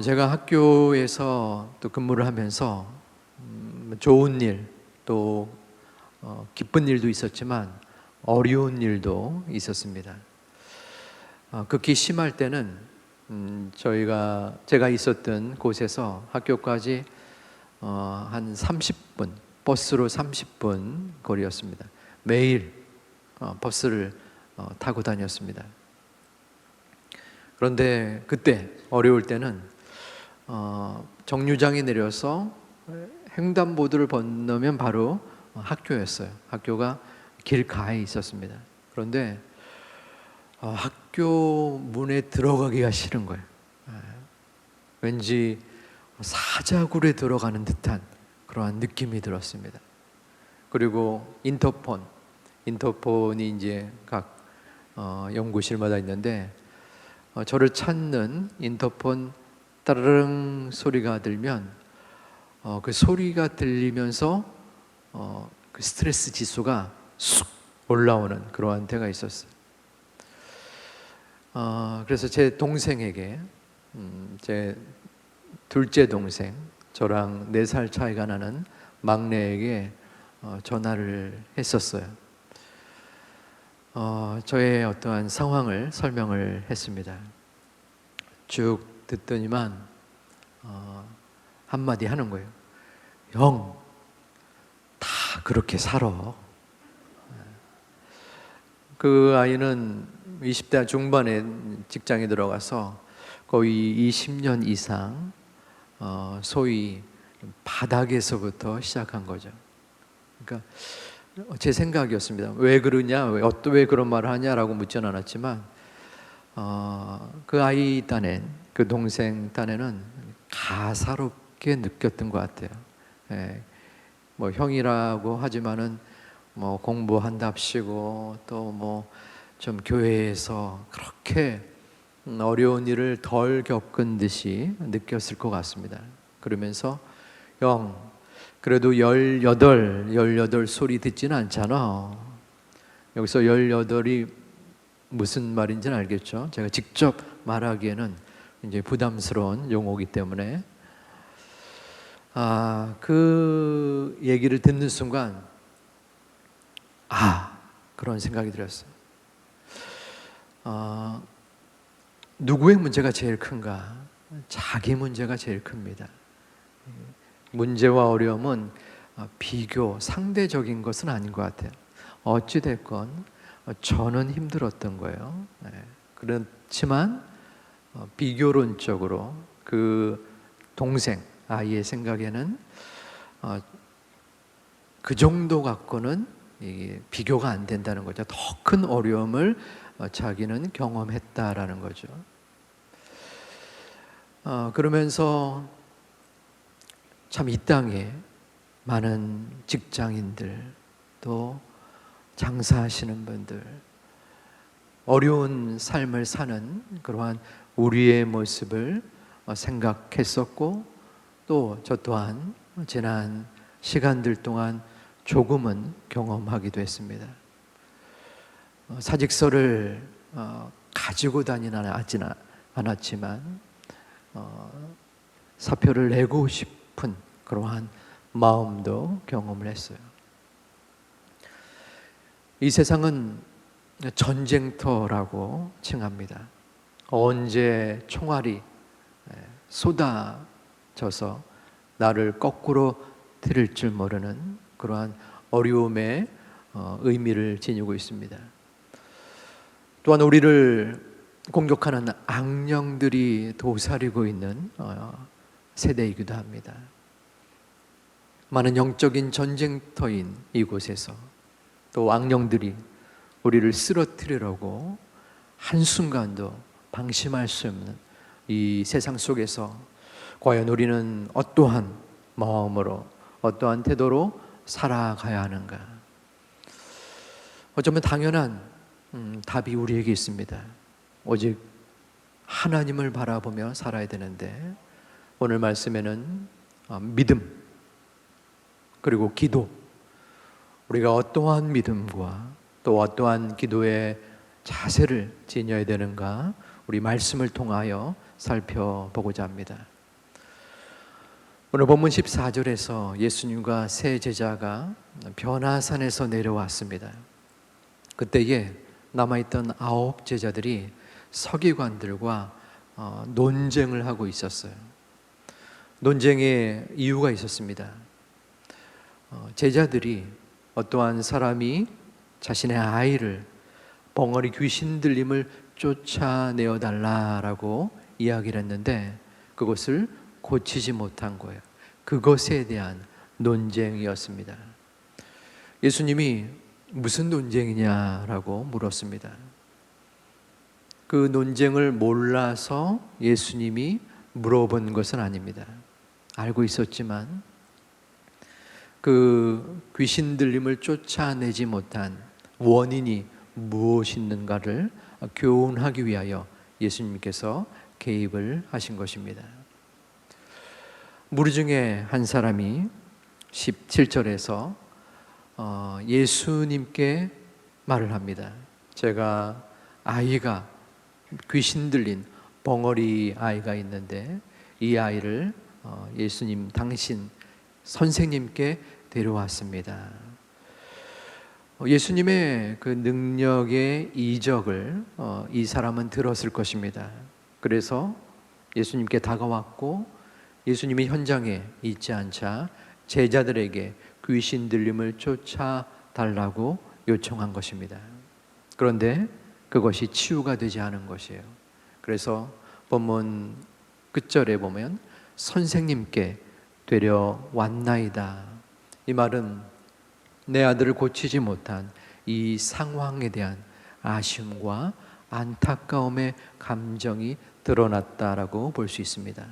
제가 학교에서 또 근무를 하면서 좋은 일, 또 기쁜 일도 있었지만 어려운 일도 있었습니다. 극히 심할 때는 제가 있었던 곳에서 학교까지 한 30분, 버스로 30분 거리였습니다. 매일 버스를 타고 다녔습니다. 그런데 그때 어려울 때는 정류장에 내려서 횡단보도를 건너면 바로 학교였어요. 학교가 길가에 있었습니다. 그런데 학교 문에 들어가기가 싫은 거예요. 왠지 사자굴에 들어가는 듯한 그러한 느낌이 들었습니다. 그리고 인터폰이 이제 각 연구실마다 있는데 저를 찾는 인터폰 따르릉 소리가 들면 그 소리가 들리면서 그 스트레스 지수가 쑥 올라오는 그러한 때가 있었어요. 그래서 제 동생에게 제 둘째 동생, 저랑 4살 차이가 나는 막내에게 전화를 했었어요. 저의 어떠한 상황을 설명을 했습니다. 쭉 듣더니만 한마디 하는 거예요. 형, 다 그렇게 살아. 그 아이는 20대 중반에 직장에 들어가서 거의 20년 이상 소위 바닥에서부터 시작한 거죠. 그러니까 제 생각이었습니다. 왜 그러냐, 왜 그런 말을 하냐라고 묻지는 않았지만 그 아이 딴엔, 그 동생 딴에는 가사롭게 느꼈던 것 같아요. 뭐 형이라고 하지만은 뭐 공부한답시고 또 뭐 좀 교회에서 그렇게 어려운 일을 덜 겪은 듯이 느꼈을 것 같습니다. 그러면서 형, 그래도 18 소리 듣지는 않잖아. 여기서 18이 무슨 말인지는 알겠죠? 제가 직접 말하기에는 이제 부담스러운 용어이기 때문에 그 얘기를 듣는 순간 그런 생각이 들었어요. 누구의 문제가 제일 큰가? 자기 문제가 제일 큽니다. 문제와 어려움은 비교, 상대적인 것은 아닌 것 같아요. 어찌됐건 저는 힘들었던 거예요. 그렇지만 비교론적으로 그 동생, 아이의 생각에는 그 정도 갖고는 비교가 안 된다는 거죠. 더 큰 어려움을 자기는 경험했다라는 거죠. 그러면서 참 이 땅에 많은 직장인들, 또 장사하시는 분들, 어려운 삶을 사는 그러한 우리의 모습을 생각했었고, 또 저 또한 지난 시간들 동안 조금은 경험하기도 했습니다. 사직서를 가지고 다니는 않았지만 사표를 내고 싶은 그러한 마음도 경험을 했어요. 이 세상은 전쟁터라고 칭합니다. 언제 총알이 쏟아져서 나를 거꾸로 들일 줄 모르는 그러한 어려움의 의미를 지니고 있습니다. 또한 우리를 공격하는 악령들이 도사리고 있는 세대이기도 합니다. 많은 영적인 전쟁터인 이곳에서 또 악령들이 우리를 쓰러뜨리려고 한순간도 방심할 수 없는 이 세상 속에서 과연 우리는 어떠한 마음으로, 어떠한 태도로 살아가야 하는가? 어쩌면 당연한 답이 우리에게 있습니다. 오직 하나님을 바라보며 살아야 되는데, 오늘 말씀에는 믿음 그리고 기도, 우리가 어떠한 믿음과 또 어떠한 기도의 자세를 지녀야 되는가, 우리 말씀을 통하여 살펴보고자 합니다. 오늘 본문 14절에서 예수님과 세 제자가 변화산에서 내려왔습니다. 그때에 남아있던 9 제자들이 서기관들과 논쟁을 하고 있었어요. 논쟁의 이유가 있었습니다. 제자들이 어떠한 사람이 자신의 아이를 벙어리 귀신 들림을 쫓아내어 달라라고 이야기를 했는데 그것을 고치지 못한 거예요. 그것에 대한 논쟁이었습니다. 예수님이 무슨 논쟁이냐라고 물었습니다. 그 논쟁을 몰라서 예수님이 물어본 것은 아닙니다. 알고 있었지만 그 귀신 들림을 쫓아내지 못한 원인이 무엇인가를 교훈하기 위하여 예수님께서 개입을 하신 것입니다. 무리 중에 한 사람이 17절에서 예수님께 말을 합니다. 제가 아이가 귀신 들린 벙어리 아이가 있는데 이 아이를 예수님 당신 선생님께 데려왔습니다. 예수님의 그 능력의 이적을 이 사람은 들었을 것입니다. 그래서 예수님께 다가왔고 예수님이 현장에 있지 않자 제자들에게 귀신 들림을 쫓아달라고 요청한 것입니다. 그런데 그것이 치유가 되지 않은 것이에요. 그래서 본문 끝절에 보면 선생님께 데려왔나이다. 이 말은 내 아들을 고치지 못한 이 상황에 대한 아쉬움과 안타까움의 감정이 드러났다라고 볼 수 있습니다.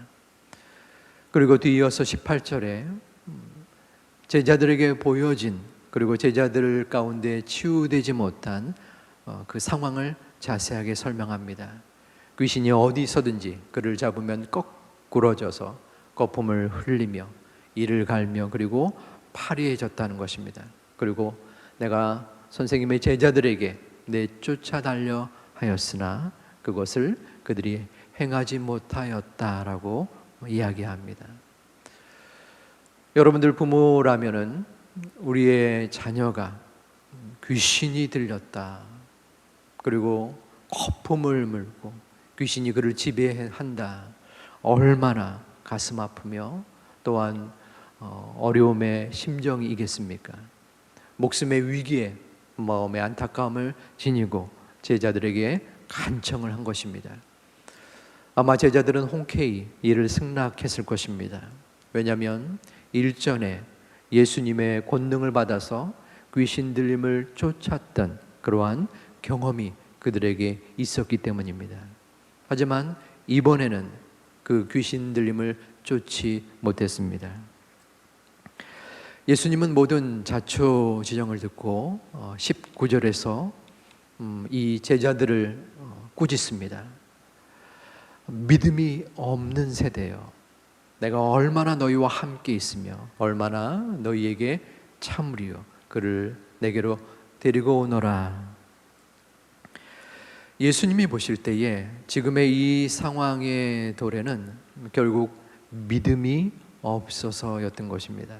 그리고 뒤이어서 18절에 제자들에게 보여진 그리고 제자들 가운데 치유되지 못한 그 상황을 자세하게 설명합니다. 귀신이 어디서든지 그를 잡으면 거꾸러져서 거품을 흘리며 이를 갈며 그리고 파리해졌다는 것입니다. 그리고 내가 선생님의 제자들에게 내쫓아달려 하였으나 그것을 그들이 행하지 못하였다라고 이야기합니다. 여러분들 부모라면은 우리의 자녀가 귀신이 들렸다. 그리고 거품을 물고 귀신이 그를 지배한다. 얼마나 가슴 아프며 또한 어려움의 심정이겠습니까? 목숨의 위기에 마음의 안타까움을 지니고 제자들에게 간청을 한 것입니다. 아마 제자들은 흔쾌히 이를 승낙했을 것입니다. 왜냐하면 일전에 예수님의 권능을 받아서 귀신 들림을 쫓았던 그러한 경험이 그들에게 있었기 때문입니다. 하지만 이번에는 그 귀신 들림을 쫓지 못했습니다. 예수님은 모든 자초지정을 듣고 19절에서 이 제자들을 꾸짖습니다. 믿음이 없는 세대여, 내가 얼마나 너희와 함께 있으며 얼마나 너희에게 참으리요 그를 내게로 데리고 오너라. 예수님이 보실 때에 지금의 이 상황의 도래는 결국 믿음이 없어서였던 것입니다.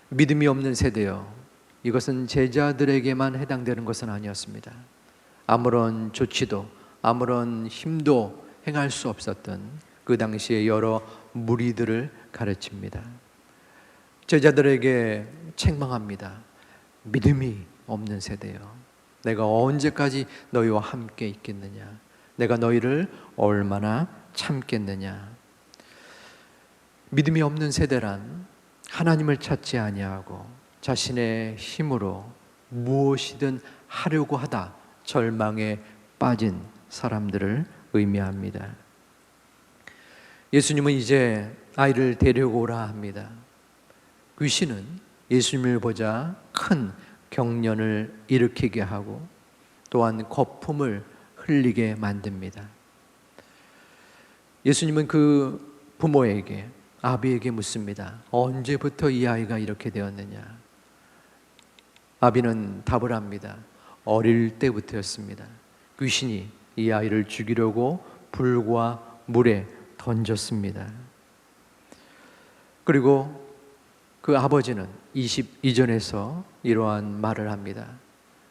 믿음이 없는 세대여, 이것은 제자들에게만 해당되는 것은 아니었습니다. 아무런 조치도 아무런 힘도 행할 수 없었던 그 당시에 여러 무리들을 가르칩니다. 제자들에게 책망합니다. 믿음이 없는 세대여, 내가 언제까지 너희와 함께 있겠느냐? 내가 너희를 얼마나 참겠느냐? 믿음이 없는 세대란 하나님을 찾지 아니하고 자신의 힘으로 무엇이든 하려고 하다 절망에 빠진 사람들을 의미합니다. 예수님은 이제 아이를 데려오라 합니다. 귀신은 예수님을 보자 큰 경련을 일으키게 하고 또한 거품을 흘리게 만듭니다. 예수님은 그 부모에게, 아비에게 묻습니다. 언제부터 이 아이가 이렇게 되었느냐? 아비는 답을 합니다. 어릴 때부터였습니다. 귀신이 이 아이를 죽이려고 불과 물에 던졌습니다. 그리고 그 아버지는 22절에서 이러한 말을 합니다.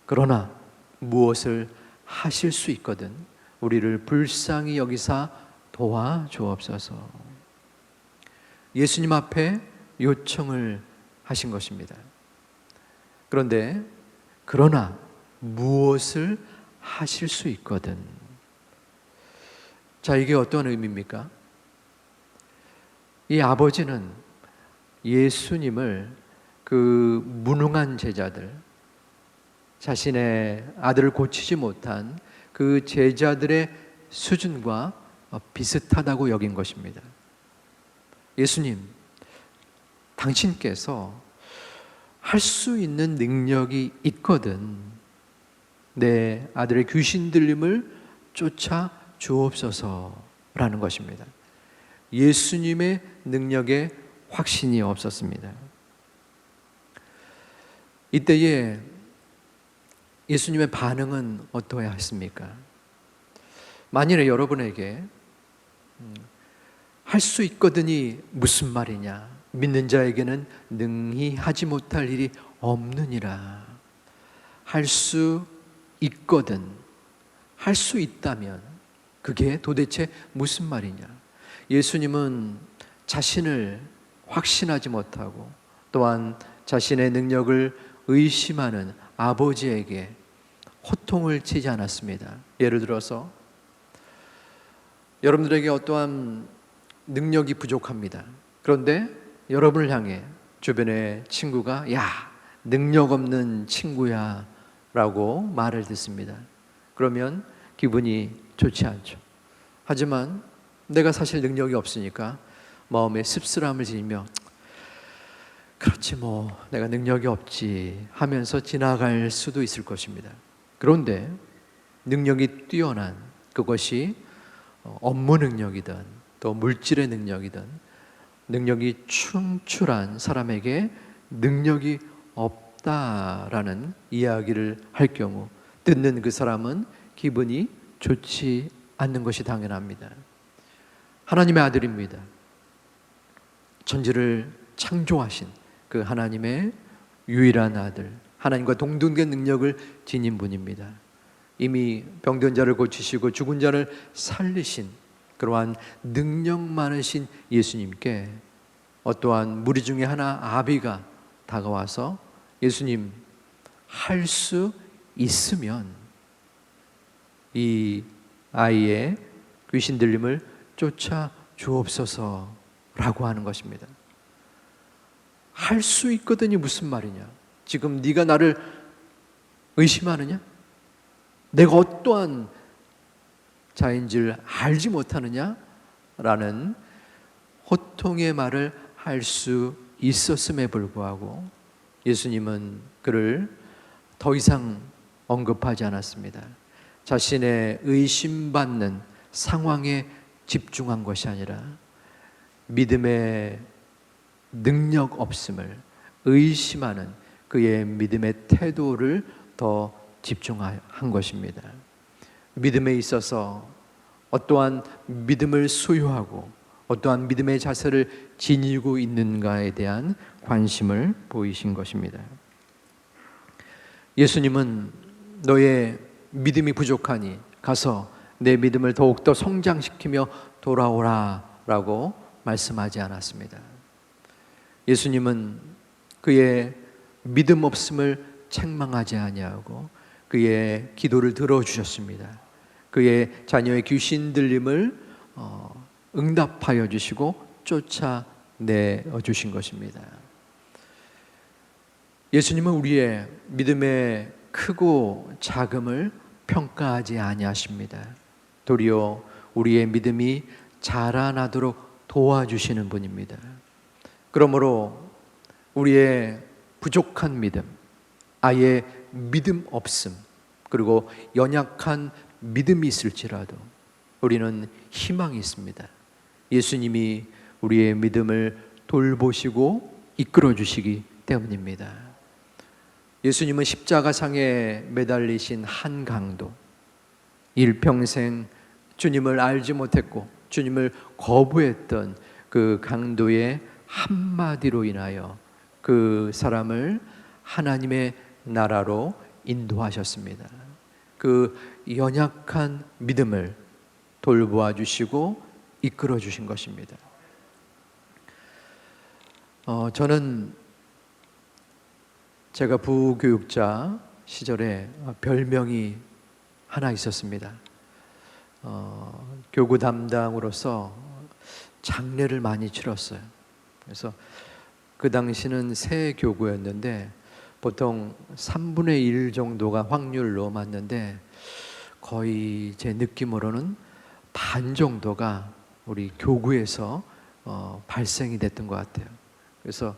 그러나 무엇을 하실 수 있거든 우리를 불쌍히 여기사 도와주옵소서. 예수님 앞에 요청을 하신 것입니다. 그런데 그러나 무엇을 하실 수 있거든. 자, 이게 어떤 의미입니까? 이 아버지는 예수님을 그 무능한 제자들, 자신의 아들을 고치지 못한 그 제자들의 수준과 비슷하다고 여긴 것입니다. 예수님, 당신께서 할 수 있는 능력이 있거든 내 아들의 귀신 들림을 쫓아 주옵소서라는 것입니다. 예수님의 능력에 확신이 없었습니다. 이때에 예수님의 반응은 어떠해야 했습니까? 만일에 여러분에게 할 수 있거든이 무슨 말이냐, 믿는 자에게는 능히 하지 못할 일이 없느니라. 할 수 있거든, 할 수 있다면 그게 도대체 무슨 말이냐? 예수님은 자신을 확신하지 못하고 또한 자신의 능력을 의심하는 아버지에게 호통을 치지 않았습니다. 예를 들어서 여러분들에게 어떠한 능력이 부족합니다. 그런데 여러분을 향해 주변의 친구가 야, 능력 없는 친구야 라고 말을 듣습니다. 그러면 기분이 좋지 않죠. 하지만 내가 사실 능력이 없으니까 마음에 씁쓸함을 지니며 그렇지 뭐 내가 능력이 없지 하면서 지나갈 수도 있을 것입니다. 그런데 능력이 뛰어난, 그것이 업무 능력이든 또 물질의 능력이든 능력이 충출한 사람에게 능력이 없다라는 이야기를 할 경우 듣는 그 사람은 기분이 좋지 않는 것이 당연합니다. 하나님의 아들입니다. 천지를 창조하신 그 하나님의 유일한 아들, 하나님과 동등된 능력을 지닌 분입니다. 이미 병든 자를 고치시고 죽은 자를 살리신 그러한 능력 많으신 예수님께 어떠한 무리 중에 하나 아비가 다가와서 예수님, 할 수 있으면 이 아이의 귀신 들림을 쫓아 주옵소서라고 하는 것입니다. 할 수 있거든이 무슨 말이냐? 지금 네가 나를 의심하느냐? 내가 어떠한 자인 줄 알지 못하느냐? 라는 호통의 말을 할 수 있었음에 불구하고 예수님은 그를 더 이상 언급하지 않았습니다. 자신의 의심받는 상황에 집중한 것이 아니라 믿음의 능력 없음을 의심하는 그의 믿음의 태도를 더 집중한 것입니다. 믿음에 있어서 어떠한 믿음을 소유하고 어떠한 믿음의 자세를 지니고 있는가에 대한 관심을 보이신 것입니다. 예수님은 너의 믿음이 부족하니 가서 내 믿음을 더욱더 성장시키며 돌아오라 라고 말씀하지 않았습니다. 예수님은 그의 믿음 없음을 책망하지 아니하고 그의 기도를 들어주셨습니다. 그의 자녀의 귀신 들림을 응답하여 주시고 쫓아내 주신 것입니다. 예수님은 우리의 믿음의 크고 작음을 평가하지 아니하십니다. 도리어 우리의 믿음이 자라나도록 도와주시는 분입니다. 그러므로 우리의 부족한 믿음, 아예 믿음 없음, 그리고 연약한 믿음이 있을지라도 우리는 희망이 있습니다. 예수님이 우리의 믿음을 돌보시고 이끌어 주시기 때문입니다. 예수님은 십자가상에 매달리신 한 강도, 일평생 주님을 알지 못했고 주님을 거부했던 그 강도의 한마디로 인하여 그 사람을 하나님의 나라로 인도하셨습니다. 그 연약한 믿음을 돌보아 주시고 이끌어 주신 것입니다. 저는 제가 부교육자 시절에 별명이 하나 있었습니다. 교구 담당으로서 장례를 많이 치렀어요. 그래서 그 당시는 새 교구였는데 보통 3분의 1 정도가 확률로 맞는데 거의 제 느낌으로는 반 정도가 우리 교구에서 발생이 됐던 것 같아요. 그래서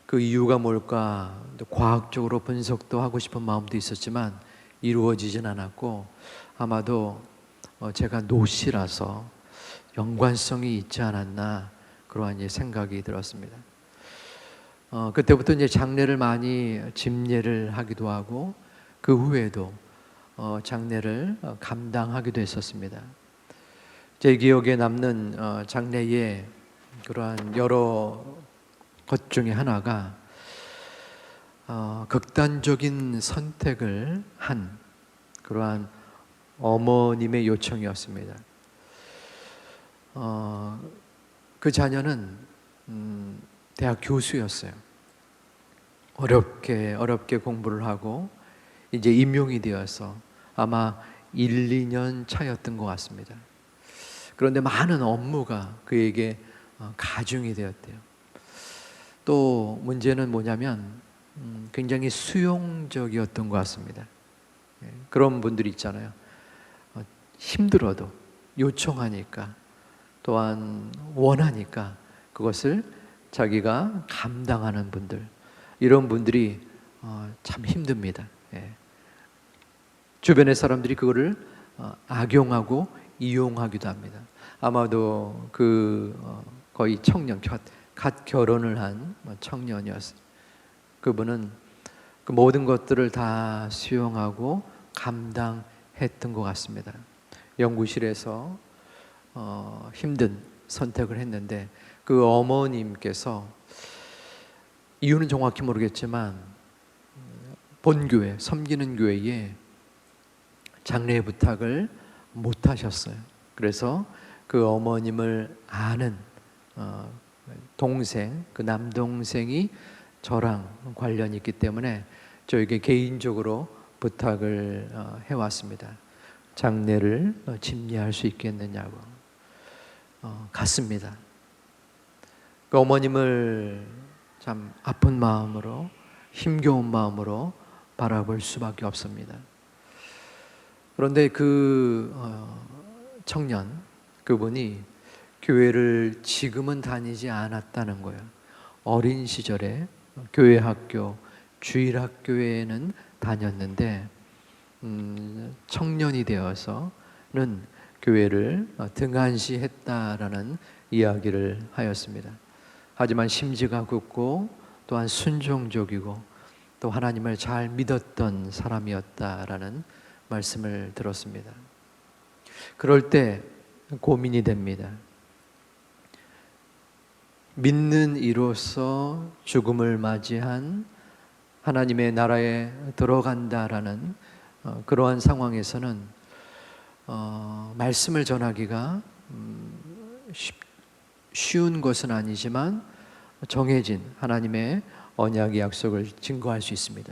그 이유가 뭘까 과학적으로 분석도 하고 싶은 마음도 있었지만 이루어지진 않았고 아마도 제가 노시라서 연관성이 있지 않았나 그러한 생각이 들었습니다. 그때부터 이제 장례를 많이 집례를 하기도 하고 그 후에도 장례를 감당하기도 했었습니다. 제 기억에 남는 장례의 그러한 여러 것 중에 하나가 극단적인 선택을 한 그러한 어머님의 요청이었습니다. 그 자녀는 대학 교수였어요. 어렵게 공부를 하고 이제 임용이 되어서 아마 1, 2년 차였던 것 같습니다. 그런데 많은 업무가 그에게 가중이 되었대요. 또 문제는 뭐냐면 굉장히 수용적이었던 것 같습니다. 그런 분들이 있잖아요. 힘들어도 요청하니까 또한 원하니까 그것을 자기가 감당하는 분들, 이런 분들이 참 힘듭니다. 주변의 사람들이 그거를 악용하고 이용하기도 합니다. 아마도 거의 청년, 갓 결혼을 한 청년이었어요. 그분은 그 모든 것들을 다 수용하고 감당했던 것 같습니다. 연구실에서 힘든 선택을 했는데 그 어머님께서 이유는 정확히 모르겠지만 본교회, 섬기는 교회에 장례 부탁을 못 하셨어요. 그래서 그 어머님을 아는 동생, 그 남동생이 저랑 관련이 있기 때문에 저에게 개인적으로 부탁을 해왔습니다. 장례를 집례할 수 있겠느냐고. 갔습니다. 그 어머님을 참 아픈 마음으로, 힘겨운 마음으로 바라볼 수밖에 없습니다. 그런데 그 청년, 그분이 교회를 지금은 다니지 않았다는 거예요. 어린 시절에 교회 학교, 주일학교에는 다녔는데 청년이 되어서는 교회를 등한시했다라는 이야기를 하였습니다. 하지만 심지가 굳고 또한 순종적이고 또 하나님을 잘 믿었던 사람이었다라는 말씀을 들었습니다. 그럴 때 고민이 됩니다. 믿는 이로써 죽음을 맞이한 하나님의 나라에 들어간다라는 그러한 상황에서는 말씀을 전하기가 쉬운 것은 아니지만 정해진 하나님의 언약의 약속을 증거할 수 있습니다.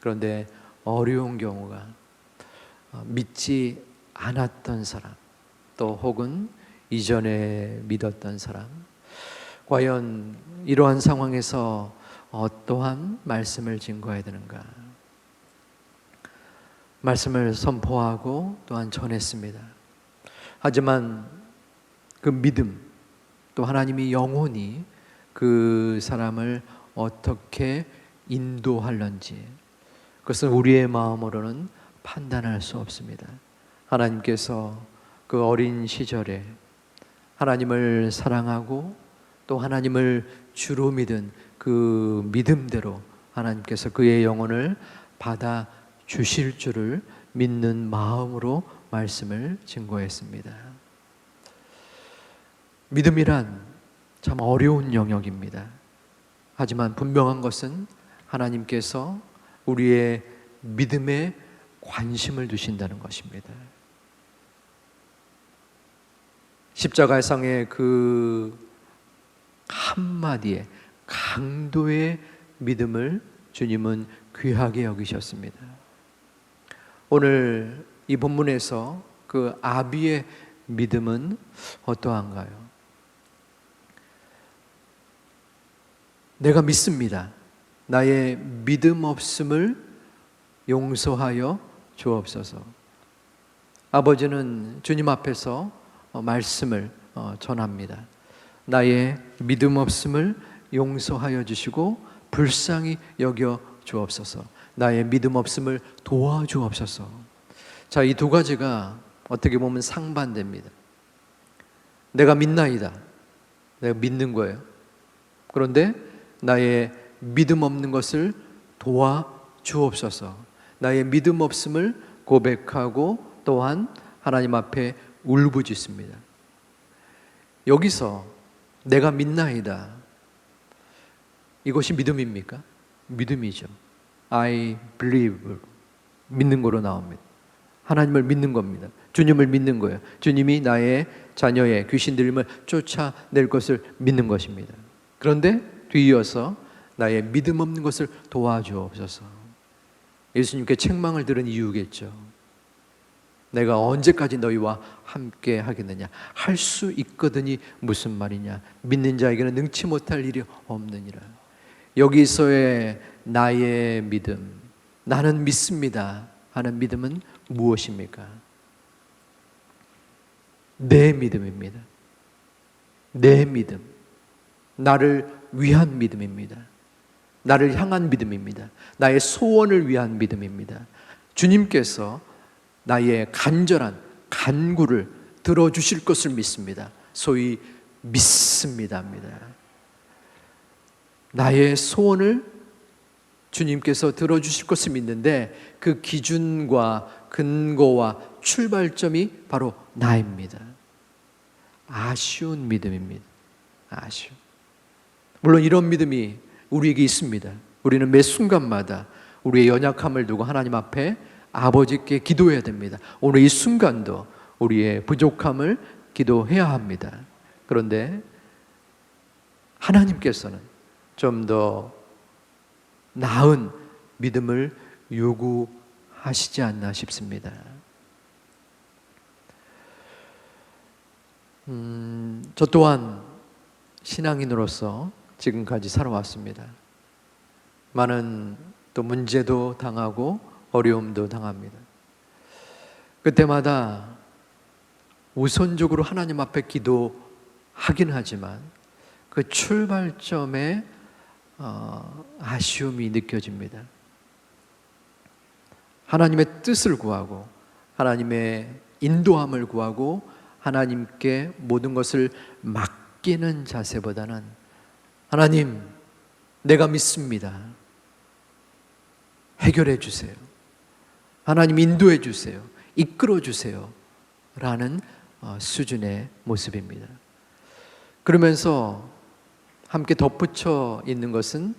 그런데 어려운 경우가 믿지 않았던 사람, 또 혹은 이전에 믿었던 사람, 과연 이러한 상황에서 어떠한 말씀을 증거해야 되는가? 말씀을 선포하고 또한 전했습니다. 하지만 그 믿음, 또 하나님이 영원히 그 사람을 어떻게 인도할런지 그것은 우리의 마음으로는 판단할 수 없습니다. 하나님께서 그 어린 시절에 하나님을 사랑하고 또 하나님을 주로 믿은 그 믿음대로 하나님께서 그의 영혼을 받아 주실 줄을 믿는 마음으로 말씀을 증거했습니다. 믿음이란 참 어려운 영역입니다. 하지만 분명한 것은 하나님께서 우리의 믿음에 관심을 두신다는 것입니다. 십자가상의 그 한마디의 강도의 믿음을 주님은 귀하게 여기셨습니다. 오늘 이 본문에서 그 아비의 믿음은 어떠한가요? 내가 믿습니다. 나의 믿음 없음을 용서하여 주옵소서. 아버지는 주님 앞에서 말씀을 전합니다. 나의 믿음 없음을 용서하여 주시고 불쌍히 여겨 주옵소서. 나의 믿음 없음을 도와주옵소서. 자, 이 두 가지가 어떻게 보면 상반됩니다. 내가 믿나이다. 내가 믿는 거예요. 그런데 나의 믿음 없는 것을 도와주옵소서. 나의 믿음 없음을 고백하고 또한 하나님 앞에 울부짖습니다. 여기서 내가 믿나이다. 이것이 믿음입니까? 믿음이죠. I believe. 믿는 거로 나옵니다. 하나님을 믿는 겁니다. 주님을 믿는 거예요. 주님이 나의 자녀의 귀신 들림을 쫓아낼 것을 믿는 것입니다. 그런데 뒤이어서 나의 믿음 없는 것을 도와주옵소서. 예수님께 책망을 들은 이유겠죠. 내가 언제까지 너희와 함께 하겠느냐. 할 수 있거든이 무슨 말이냐. 믿는 자에게는 능치 못할 일이 없느니라. 여기서의 나의 믿음, 나는 믿습니다 하는 믿음은 무엇입니까? 내 믿음입니다. 내 믿음, 나를 위한 믿음입니다. 나를 향한 믿음입니다. 나의 소원을 위한 믿음입니다. 주님께서 나의 간절한 간구를 들어주실 것을 믿습니다. 소위 믿습니다입니다. 나의 소원을 주님께서 들어주실 것을 믿는데 그 기준과 근거와 출발점이 바로 나입니다. 아쉬운 믿음입니다. 아쉬운. 물론 이런 믿음이 우리에게 있습니다. 우리는 매 순간마다 우리의 연약함을 두고 하나님 앞에 아버지께 기도해야 됩니다. 오늘 이 순간도 우리의 부족함을 기도해야 합니다. 그런데 하나님께서는 좀 더 나은 믿음을 요구하시지 않나 싶습니다. 저 또한 신앙인으로서 지금까지 살아왔습니다. 많은 또 문제도 당하고 어려움도 당합니다. 그때마다 우선적으로 하나님 앞에 기도하긴 하지만 그 출발점에 아쉬움이 느껴집니다. 하나님의 뜻을 구하고 하나님의 인도함을 구하고 하나님께 모든 것을 맡기는 자세보다는 하나님, 내가 믿습니다. 해결해 주세요. 하나님 인도해 주세요. 이끌어 주세요. 라는 수준의 모습입니다. 그러면서 함께 덧붙여 있는 것은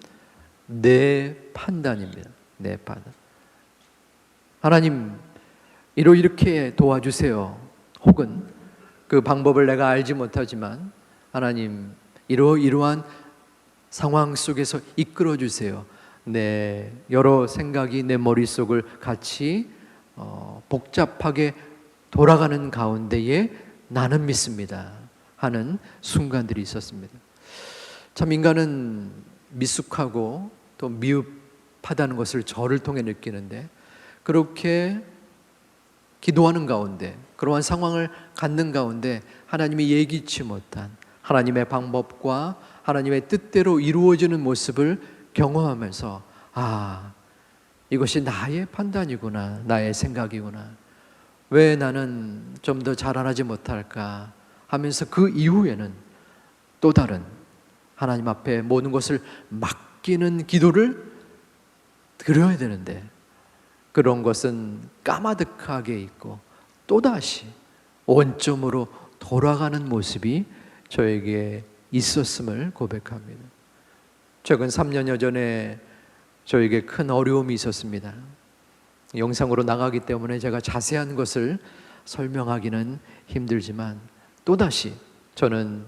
내 판단입니다. 내 판단. 하나님, 이렇게 도와주세요. 혹은 그 방법을 내가 알지 못하지만 하나님, 이러한 상황 속에서 이끌어 주세요. 내 여러 생각이 내 머릿속을 같이 복잡하게 돌아가는 가운데에 나는 믿습니다 하는 순간들이 있었습니다. 참 인간은 미숙하고 또 미흡하다는 것을 저를 통해 느끼는데 그렇게 기도하는 가운데 그러한 상황을 갖는 가운데 하나님이 예기치 못한 하나님의 방법과 하나님의 뜻대로 이루어지는 모습을 경험하면서 이것이 나의 판단이구나, 나의 생각이구나, 왜 나는 좀 더 자라나지 못할까 하면서 그 이후에는 또 다른 하나님 앞에 모든 것을 맡기는 기도를 드려야 되는데 그런 것은 까마득하게 있고 또다시 원점으로 돌아가는 모습이 저에게 있었음을 고백합니다. 최근 3년여 전에 저에게 큰 어려움이 있었습니다. 영상으로 나가기 때문에 제가 자세한 것을 설명하기는 힘들지만 또다시 저는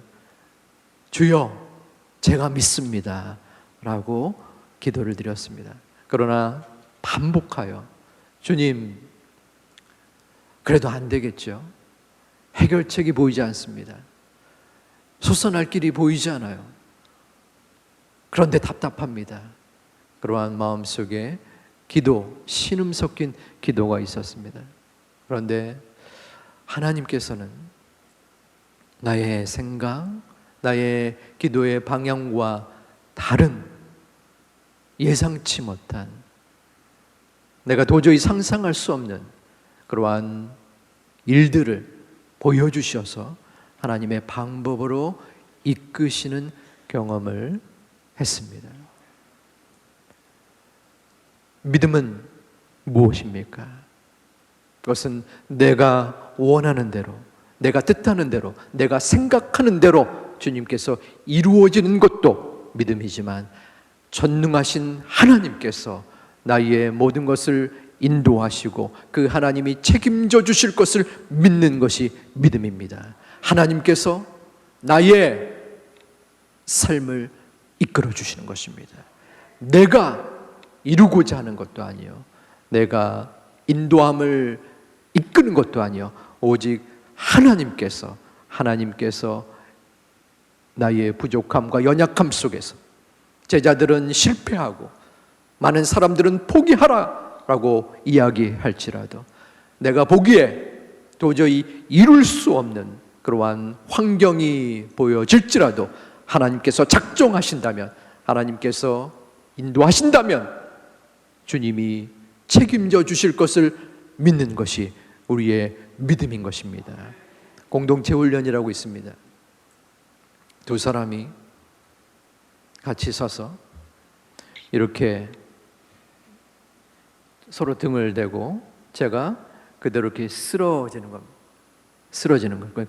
주여 제가 믿습니다 라고 기도를 드렸습니다. 그러나 반복하여 주님 그래도 안 되겠죠. 해결책이 보이지 않습니다. 솟아날 길이 보이지 않아요. 그런데 답답합니다. 그러한 마음속에 기도, 신음 섞인 기도가 있었습니다. 그런데 하나님께서는 나의 생각, 나의 기도의 방향과 다른 예상치 못한 내가 도저히 상상할 수 없는 그러한 일들을 보여주셔서 하나님의 방법으로 이끄시는 경험을 했습니다. 믿음은 무엇입니까? 그것은 내가 원하는 대로, 내가 뜻하는 대로, 내가 생각하는 대로 주님께서 이루어지는 것도 믿음이지만 전능하신 하나님께서 나의 모든 것을 인도하시고 그 하나님이 책임져 주실 것을 믿는 것이 믿음입니다. 하나님께서 나의 삶을 이끌어 주시는 것입니다. 내가 이루고자 하는 것도 아니요, 내가 인도함을 이끄는 것도 아니요, 오직 하나님께서 나의 부족함과 연약함 속에서 제자들은 실패하고 많은 사람들은 포기하라라고 이야기할지라도 내가 보기에 도저히 이룰 수 없는 그러한 환경이 보여질지라도 하나님께서 작정하신다면, 하나님께서 인도하신다면 주님이 책임져 주실 것을 믿는 것이 우리의 믿음인 것입니다. 공동체 훈련이라고 있습니다. 두 사람이 같이 서서 이렇게 서로 등을 대고 제가 그대로 이렇게 쓰러지는 겁니다. 쓰러지는 거예요.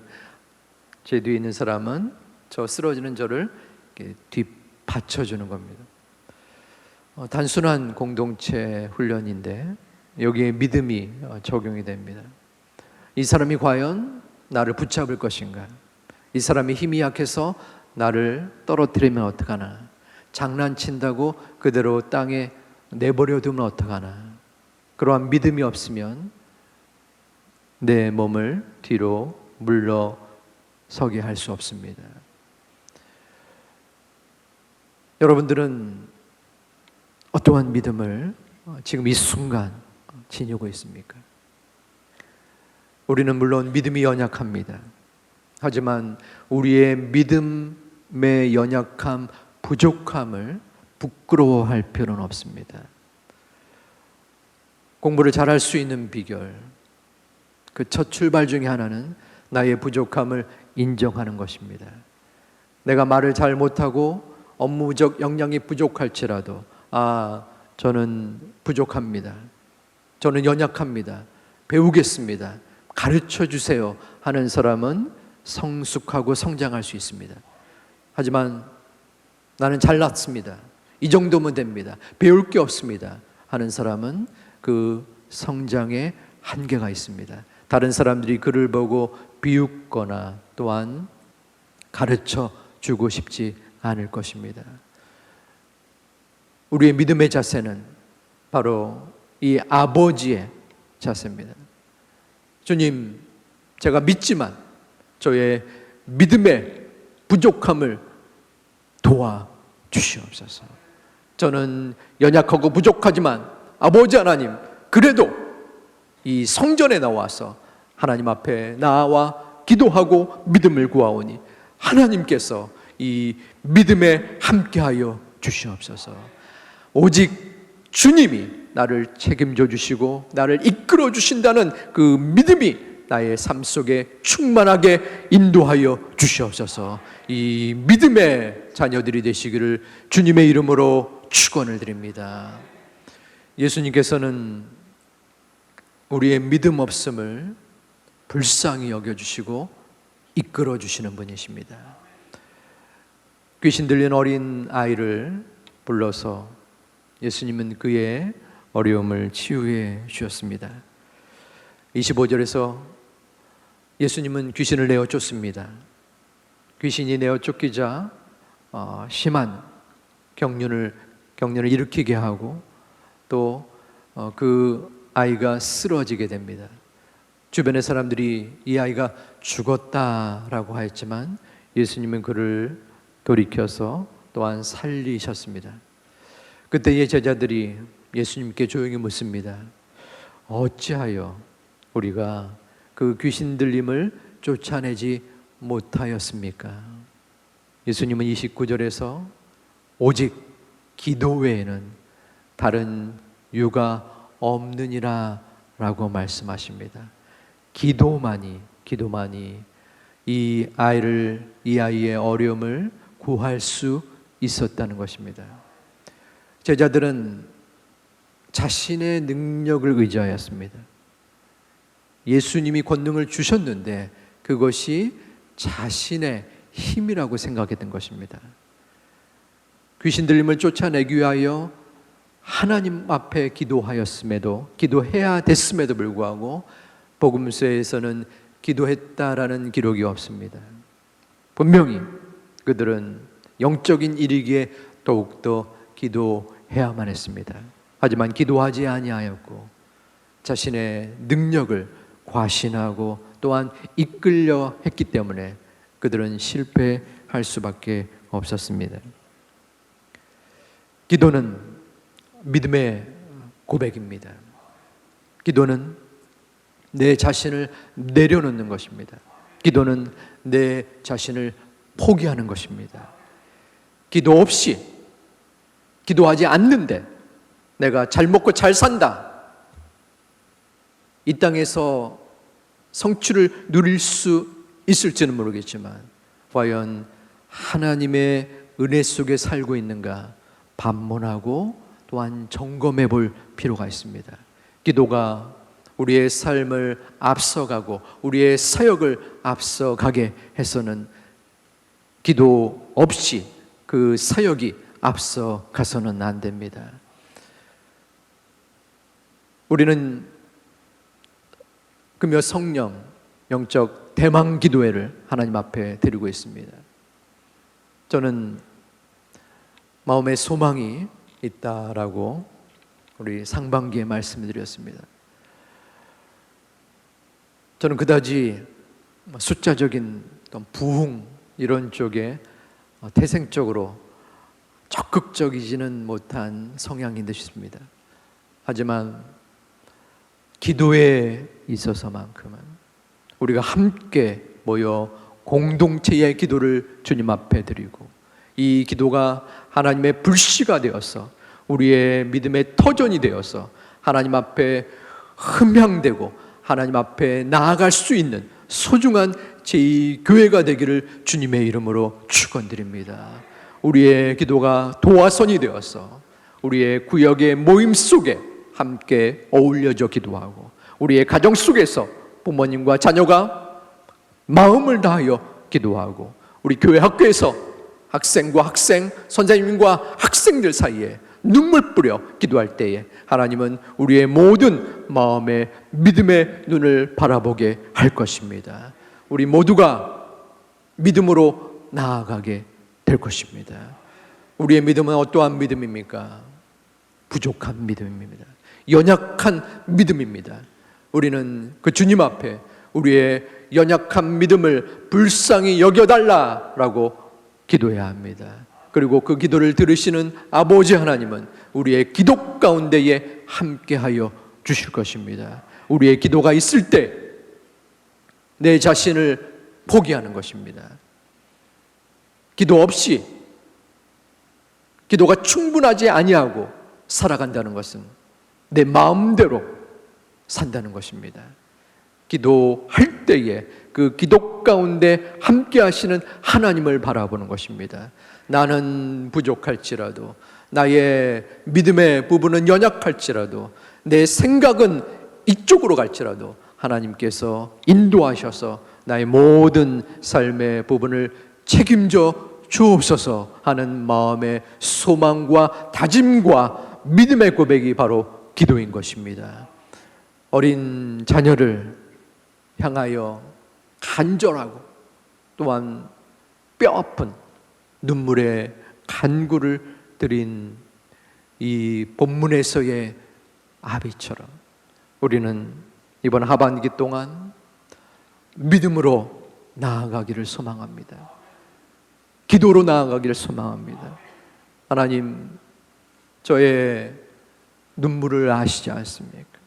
제 뒤에 있는 사람은 저 쓰러지는 저를 이렇게 뒷받쳐주는 겁니다. 단순한 공동체 훈련인데 여기에 믿음이 적용이 됩니다. 이 사람이 과연 나를 붙잡을 것인가? 이 사람이 힘이 약해서 나를 떨어뜨리면 어떡하나? 장난친다고 그대로 땅에 내버려 두면 어떡하나? 그러한 믿음이 없으면 내 몸을 뒤로 물러서게 할 수 없습니다. 여러분들은 어떠한 믿음을 지금 이 순간 지니고 있습니까? 우리는 물론 믿음이 연약합니다. 하지만 우리의 믿음의 연약함, 부족함을 부끄러워할 필요는 없습니다. 공부를 잘할 수 있는 비결, 그 첫 출발 중에 하나는 나의 부족함을 인정하는 것입니다. 내가 말을 잘 못하고 업무적 역량이 부족할지라도 저는 부족합니다. 저는 연약합니다. 배우겠습니다. 가르쳐 주세요 하는 사람은 성숙하고 성장할 수 있습니다. 하지만 나는 잘났습니다. 이 정도면 됩니다. 배울 게 없습니다 하는 사람은 그 성장에 한계가 있습니다. 다른 사람들이 그를 보고 비웃거나 또한 가르쳐 주고 싶지 않을 것입니다. 우리의 믿음의 자세는 바로 이 아버지의 자세입니다. 주님, 제가 믿지만 저의 믿음의 부족함을 도와주시옵소서. 저는 연약하고 부족하지만 아버지 하나님, 그래도 이 성전에 나와서 하나님 앞에 나와 기도하고 믿음을 구하오니 하나님께서 이 믿음에 함께하여 주시옵소서. 오직 주님이 나를 책임져 주시고 나를 이끌어 주신다는 그 믿음이 나의 삶 속에 충만하게 인도하여 주시옵소서. 이 믿음의 자녀들이 되시기를 주님의 이름으로 축원을 드립니다. 예수님께서는 우리의 믿음 없음을 불쌍히 여겨주시고 이끌어 주시는 분이십니다. 귀신 들린 어린 아이를 불러서 예수님은 그의 어려움을 치유해 주셨습니다. 25절에서 예수님은 귀신을 내어 쫓습니다. 귀신이 내어 쫓기자 심한 경련을 일으키게 하고 또 그 아이가 쓰러지게 됩니다. 주변의 사람들이 이 아이가 죽었다라고 하였지만 예수님은 그를 돌이켜서 또한 살리셨습니다. 그때의 제자들이 예수님께 조용히 묻습니다. 어찌하여 우리가 그 귀신 들림을 쫓아내지 못하였습니까? 예수님은 29절에서 오직 기도 외에는 다른 유가 없느니라 라고 말씀하십니다. 기도만이 이 아이의 어려움을 구할 수 있었다는 것입니다. 제자들은 자신의 능력을 의지하였습니다. 예수님이 권능을 주셨는데 그것이 자신의 힘이라고 생각했던 것입니다. 귀신 들림을 쫓아내기 위하여 하나님 앞에 기도해야 됐음에도 불구하고 복음서에서는 기도했다라는 기록이 없습니다. 분명히 그들은 영적인 일이기에 더욱더 기도해야만 했습니다. 하지만 기도하지 아니하였고 자신의 능력을 과신하고 또한 이끌려 했기 때문에 그들은 실패할 수밖에 없었습니다. 기도는 믿음의 고백입니다. 기도는 내 자신을 내려놓는 것입니다. 기도는 내 자신을 포기하는 것입니다. 기도 없이, 기도하지 않는데 내가 잘 먹고 잘 산다, 이 땅에서 성취를 누릴 수 있을지는 모르겠지만 과연 하나님의 은혜 속에 살고 있는가 반문하고 또한 점검해 볼 필요가 있습니다. 기도가 우리의 삶을 앞서가고 우리의 사역을 앞서가게 해서는 기도 없이 그 사역이 앞서가서는 안 됩니다. 우리는 금요 성령 영적 대망 기도회를 하나님 앞에 드리고 있습니다. 저는 마음에 소망이 있다라고 우리 상반기에 말씀드렸습니다. 저는 그다지 숫자적인 어떤 부흥 이런 쪽에 태생적으로 적극적이지는 못한 성향인 듯 싶습니다. 하지만 기도에 있어서만큼은 우리가 함께 모여 공동체의 기도를 주님 앞에 드리고 이 기도가 하나님의 불씨가 되어서 우리의 믿음의 터전이 되어서 하나님 앞에 흠향되고 하나님 앞에 나아갈 수 있는 소중한 제2교회가 되기를 주님의 이름으로 축원드립니다. 우리의 기도가 도화선이 되어서 우리의 구역의 모임 속에 함께 어울려져 기도하고 우리의 가정 속에서 부모님과 자녀가 마음을 다하여 기도하고 우리 교회 학교에서 학생과 학생, 선생님과 학생들 사이에 눈물 뿌려 기도할 때에 하나님은 우리의 모든 마음의 믿음의 눈을 바라보게 할 것입니다. 우리 모두가 믿음으로 나아가게 될 것입니다. 우리의 믿음은 어떠한 믿음입니까? 부족한 믿음입니다. 연약한 믿음입니다. 우리는 그 주님 앞에 우리의 연약한 믿음을 불쌍히 여겨달라라고 기도해야 합니다. 그리고 그 기도를 들으시는 아버지 하나님은 우리의 기도 가운데에 함께하여 주실 것입니다. 우리의 기도가 있을 때 내 자신을 포기하는 것입니다. 기도 없이 기도가 충분하지 아니하고 살아간다는 것은 내 마음대로 산다는 것입니다. 기도할 때에 그 기도 가운데 함께 하시는 하나님을 바라보는 것입니다. 나는 부족할지라도 나의 믿음의 부분은 연약할지라도 내 생각은 이쪽으로 갈지라도 하나님께서 인도하셔서 나의 모든 삶의 부분을 책임져 주옵소서 하는 마음의 소망과 다짐과 믿음의 고백이 바로 기도인 것입니다. 어린 자녀를 향하여 간절하고 또한 뼈아픈 눈물의 간구를 드린 이 본문에서의 아비처럼 우리는 이번 하반기 동안 믿음으로 나아가기를 소망합니다. 기도로 나아가기를 소망합니다. 하나님, 저의 눈물을 아시지 않습니까?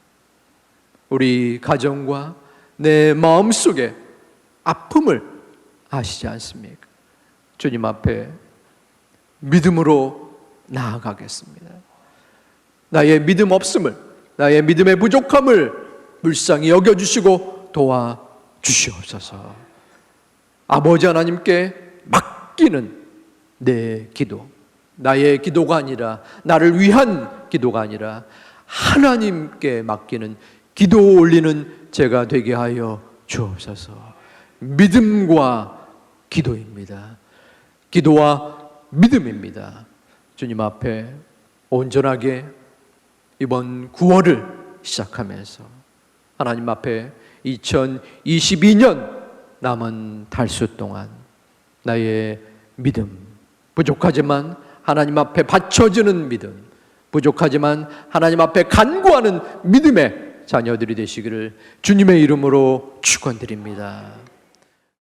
우리 가정과 내 마음속에 아픔을 아시지 않습니까? 주님 앞에 믿음으로 나아가겠습니다. 나의 믿음 없음을, 나의 믿음의 부족함을 불쌍히 여겨주시고 도와주시옵소서. 아버지 하나님께 맡기는 내 기도, 나의 기도가 아니라, 나를 위한 기도가 아니라 하나님께 맡기는 기도 올리는 제가 되게 하여 주옵소서. 믿음과 기도입니다. 기도와 믿음입니다. 주님 앞에 온전하게 이번 9월을 시작하면서 하나님 앞에 2022년 남은 달수 동안 나의 믿음, 부족하지만 하나님 앞에 바쳐지는 믿음, 부족하지만 하나님 앞에 간구하는 믿음의 자녀들이 되시기를 주님의 이름으로 축원드립니다.